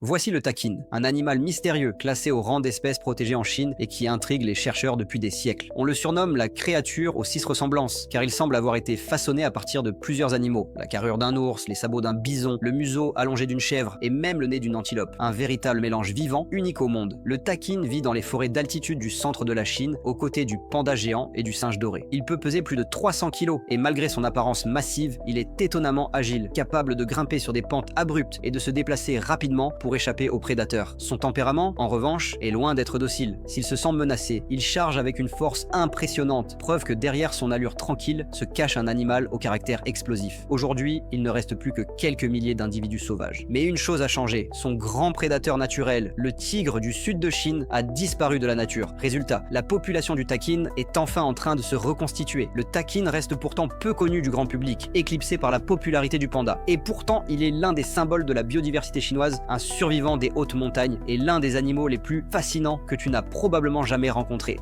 Voici le takin, un animal mystérieux classé au rang d'espèce protégée en Chine et qui intrigue les chercheurs depuis des siècles. On le surnomme la créature aux 6 ressemblances, car il semble avoir été façonné à partir de plusieurs animaux. La carrure d'un ours, les sabots d'un bison, le museau allongé d'une chèvre et même le nez d'une antilope. Un véritable mélange vivant, unique au monde. Le takin vit dans les forêts d'altitude du centre de la Chine, aux côtés du panda géant et du singe doré. Il peut peser plus de 300 kg et malgré son apparence massive, il est étonnamment agile, capable de grimper sur des pentes abruptes et de se déplacer rapidement pour échapper aux prédateurs. Son tempérament, en revanche, est loin d'être docile. S'il se sent menacé, il charge avec une force impressionnante, preuve que derrière son allure tranquille se cache un animal au caractère explosif. Aujourd'hui, il ne reste plus que quelques milliers d'individus sauvages. Mais une chose a changé, son grand prédateur naturel, le tigre du sud de Chine, a disparu de la nature. Résultat, la population du takin est enfin en train de se reconstituer. Le takin reste pourtant peu connu du grand public, éclipsé par la popularité du panda. Et pourtant, il est l'un des symboles de la biodiversité chinoise, un survivant des hautes montagnes et l'un des animaux les plus fascinants que tu n'as probablement jamais rencontré.